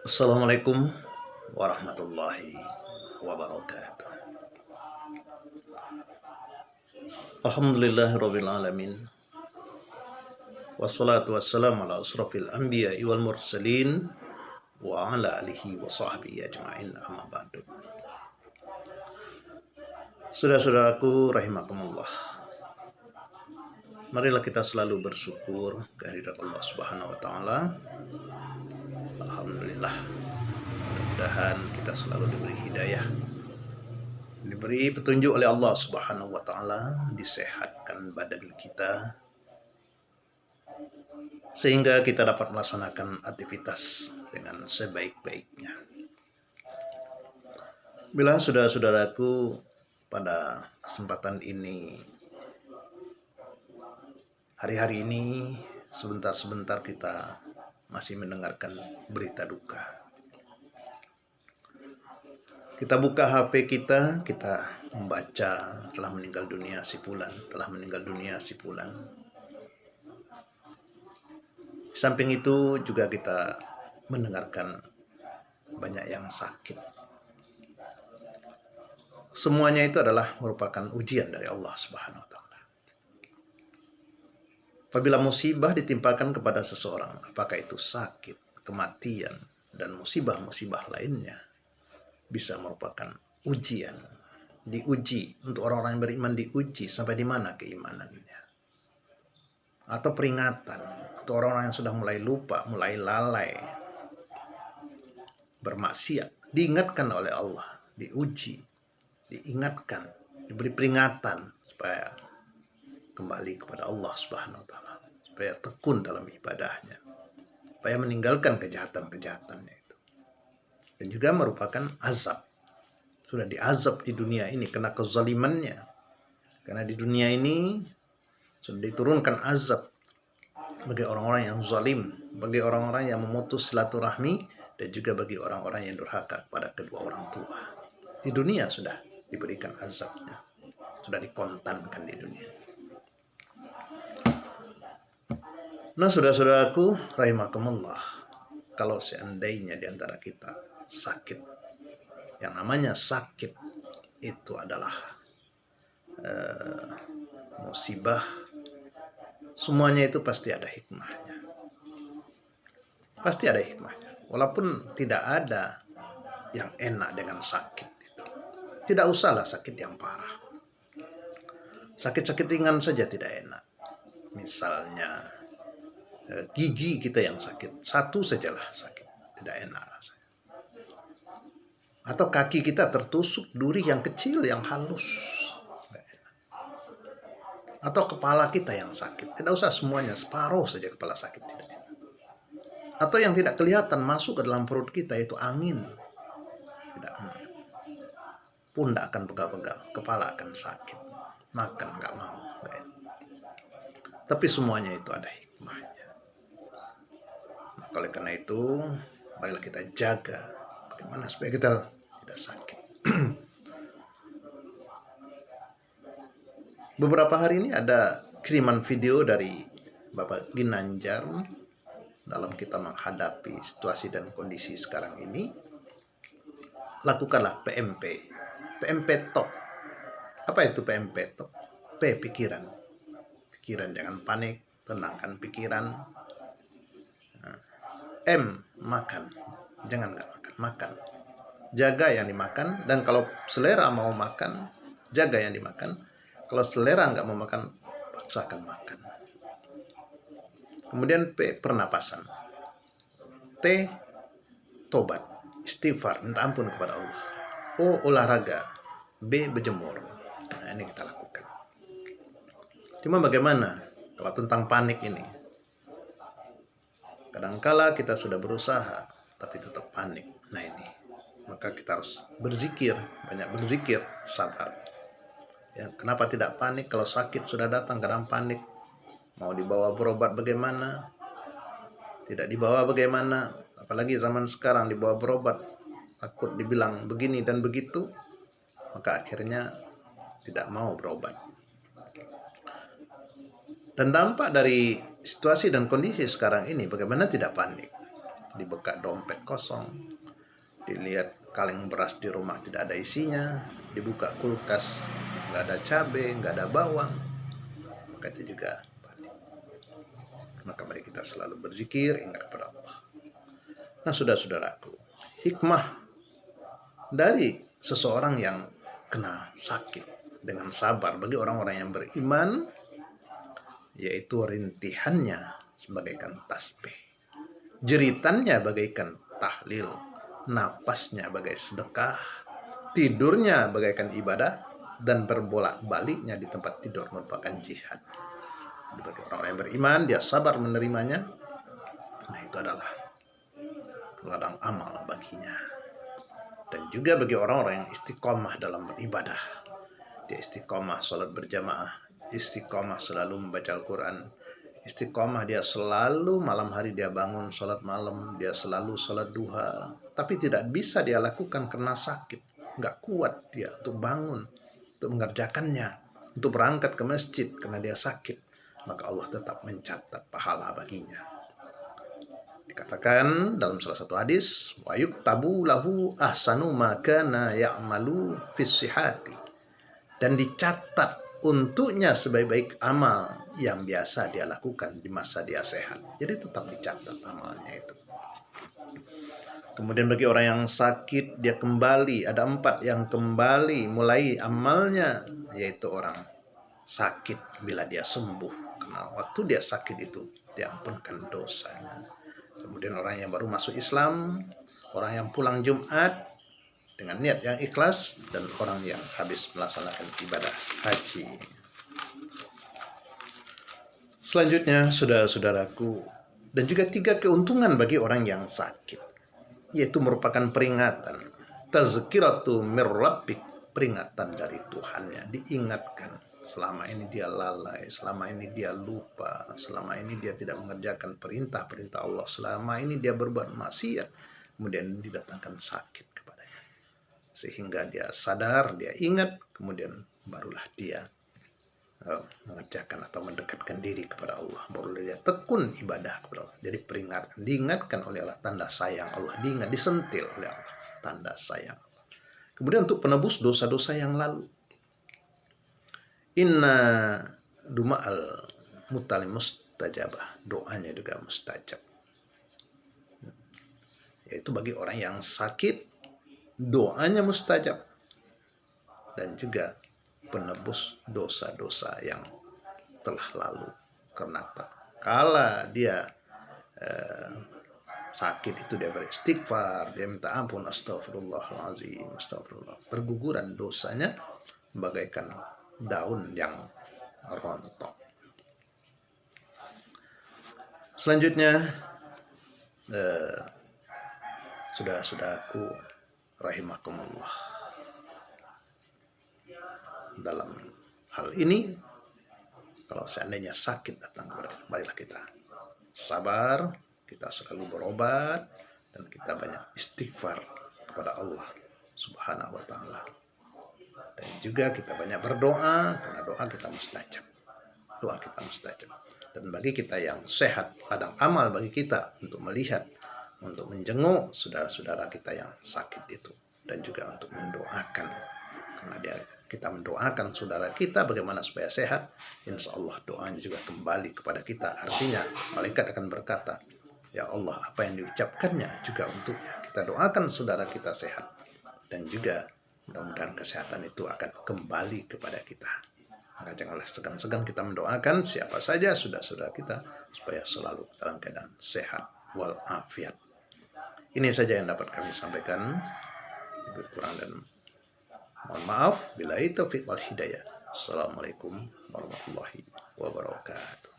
Assalamualaikum warahmatullahi wabarakatuh. Alhamdulillahirabbil alamin. Wassalatu wassalamu ala asrofil anbiya'i wal mursalin wa ala alihi wa sahbihi ajma'in, amma ba'du. Saudara-saudaraku rahimakumullah, marilah kita selalu bersyukur kehadirat Allah Subhanahu wa taala. Alhamdulillah, mudah-mudahan kita selalu diberi hidayah, diberi petunjuk oleh Allah Subhanahu wa taala, disehatkan badan kita sehingga kita dapat melaksanakan aktivitas dengan sebaik-baiknya. Bila saudara-saudaraku, pada kesempatan ini, hari-hari ini, sebentar-sebentar kita masih mendengarkan berita duka. Kita buka HP kita membaca telah meninggal dunia si fulan, Di samping itu juga kita mendengarkan banyak yang sakit. Semuanya itu adalah merupakan ujian dari Allah Subhanahu wa taala. Apabila musibah ditimpakan kepada seseorang, apakah itu sakit, kematian, dan musibah-musibah lainnya, bisa merupakan ujian. Diuji, untuk orang-orang yang beriman diuji sampai di mana keimanannya. Atau peringatan, untuk orang-orang yang sudah mulai lupa, mulai lalai, bermaksiat, diingatkan oleh Allah, diuji, diingatkan, diberi peringatan supaya kembali kepada Allah Subhanahu wa taala, supaya tekun dalam ibadahnya, supaya meninggalkan kejahatan-kejahatannya itu. Dan juga merupakan azab. Sudah diazab di dunia ini karena kezalimannya. Karena di dunia ini sudah diturunkan azab bagi orang-orang yang zalim, bagi orang-orang yang memutus silaturahmi, dan juga bagi orang-orang yang durhaka kepada kedua orang tua. Di dunia sudah diberikan azabnya, sudah dikontankan di dunia. Nah, saudara-saudaraku rahimakumullah, kalau seandainya di antara kita sakit, yang namanya sakit itu adalah musibah, semuanya itu pasti ada hikmahnya. Pasti ada hikmahnya. Walaupun tidak ada yang enak dengan sakit itu. Tidak usahlah sakit yang parah. Sakit-sakit ringan saja tidak enak. Misalnya gigi kita yang sakit, satu sajalah sakit, tidak enak rasanya. Atau kaki kita tertusuk duri yang kecil, yang halus, tidak enak. Atau kepala kita yang sakit, tidak usah semuanya, separuh saja kepala sakit, tidak enak. Atau yang tidak kelihatan masuk ke dalam perut kita, itu angin, tidak enak. Pundak akan pegal-pegal, kepala akan sakit, makan nggak mau, nggak enak. Tapi semuanya itu ada hikmahnya. Oleh karena itu, baiklah kita jaga bagaimana supaya kita tidak sakit. Beberapa hari ini ada kiriman video dari Bapak Ginanjar dalam kita menghadapi situasi dan kondisi sekarang ini. Lakukanlah PMP. PMP Talk. Apa itu PMP Talk? P, pikiran. Pikiran, jangan panik, tenangkan pikiran. M, makan, jangan nggak makan, makan, jaga yang dimakan, dan kalau selera mau makan, jaga yang dimakan. Kalau selera nggak mau makan, paksakan makan. Kemudian P, pernapasan. T, tobat, istighfar, minta ampun kepada Allah. O, olahraga. B, berjemur. Nah, ini kita lakukan. Cuma bagaimana kalau tentang panik ini? Kadangkala kita sudah berusaha, tapi tetap panik. Nah ini, maka kita harus berzikir, banyak berzikir, sabar. Ya, kenapa tidak panik? Kalau sakit sudah datang, kadang panik. Mau dibawa berobat bagaimana? Tidak dibawa bagaimana? Apalagi zaman sekarang dibawa berobat, takut dibilang begini dan begitu, maka akhirnya tidak mau berobat. Dan dampak dari situasi dan kondisi sekarang ini, bagaimana tidak panik? dibuka dompet kosong, dilihat kaleng beras di rumah tidak ada isinya, dibuka kulkas nggak ada cabai, nggak ada bawang, maka itu juga balik. Maka mari kita selalu berzikir, ingat kepada Allah. Nah, saudara-saudaraku, hikmah dari seseorang yang kena sakit dengan sabar bagi orang-orang yang beriman, yaitu rintihannya sebagaikan tasbih, jeritannya bagaikan tahlil, napasnya bagai sedekah, tidurnya bagaikan ibadah, dan berbolak-baliknya di tempat tidur merupakan jihad. Jadi bagi orang yang beriman, dia sabar menerimanya, nah itu adalah ladang amal baginya. Dan juga bagi orang-orang yang istiqomah dalam beribadah, dia istiqomah sholat berjamaah, istiqomah selalu membaca Al-Quran, istiqomah dia selalu malam hari dia bangun sholat malam, dia selalu sholat duha, tapi tidak bisa dia lakukan karena sakit, nggak kuat dia untuk bangun, untuk mengerjakannya, untuk berangkat ke masjid karena dia sakit, maka Allah tetap mencatat pahala baginya. Dikatakan dalam salah satu hadis, wa yuktabu lahu ahsanu ma kana ya'malu fis sihati, dan dicatat untuknya sebaik-baik amal yang biasa dia lakukan di masa dia sehat. Jadi tetap dicatat amalnya itu. Kemudian bagi orang yang sakit, dia kembali, ada 4 yang kembali mulai amalnya, yaitu orang sakit bila dia sembuh, karena waktu dia sakit itu diampunkan dosanya. Kemudian orang yang baru masuk Islam, orang yang pulang Jumat dengan niat yang ikhlas, dan orang yang habis melaksanakan ibadah haji. Selanjutnya, saudara-saudaraku, dan juga 3 keuntungan bagi orang yang sakit, yaitu merupakan peringatan, tazkiratu mir rabbik, peringatan dari Tuhannya, diingatkan. Selama ini dia lalai, selama ini dia lupa, selama ini dia tidak mengerjakan perintah-perintah Allah, selama ini dia berbuat maksiat, kemudian didatangkan sakit kepadanya, sehingga dia sadar, dia ingat, kemudian barulah dia mengerjakan atau mendekatkan diri kepada Allah, barulah dia tekun ibadah kepada Allah. Jadi peringatkan, diingatkan oleh Allah, tanda sayang Allah, diingat, disentil oleh Allah, tanda sayang Allah. Kemudian untuk penebus dosa-dosa yang lalu, inna duma'al mutalim mustajabah, doanya juga mustajab, yaitu bagi orang yang sakit doanya mustajab, dan juga penebus dosa-dosa yang telah lalu. Karena kala dia sakit itu dia beristighfar, dia minta ampun, astagfirullahaladzim, astagfirullah, berguguran dosanya bagaikan daun yang rontok. Selanjutnya, saudara-saudaraku rahimakumullah, dalam hal ini, kalau seandainya sakit datang kepada kita, marilah kita sabar, kita selalu berobat, dan kita banyak istighfar kepada Allah Subhanahu wa Ta'ala. Dan juga kita banyak berdoa, karena doa kita mustajab. Doa kita mustajab. Dan bagi kita yang sehat, ladang amal bagi kita untuk melihat, untuk menjenguk saudara-saudara kita yang sakit itu, dan juga untuk mendoakan. Karena kita mendoakan saudara kita bagaimana supaya sehat, insya Allah doanya juga kembali kepada kita. Artinya malaikat akan berkata, ya Allah, apa yang diucapkannya juga untuknya. Kita doakan saudara kita sehat, dan juga mudah-mudahan kesehatan itu akan kembali kepada kita. Maka janganlah segan-segan kita mendoakan siapa saja saudara-saudara kita supaya selalu dalam keadaan sehat walafiat. Ini saja yang dapat kami sampaikan. Lebih kurang dan mohon maaf. Billahi taufiq wal hidayah. Assalamualaikum warahmatullahi wabarakatuh.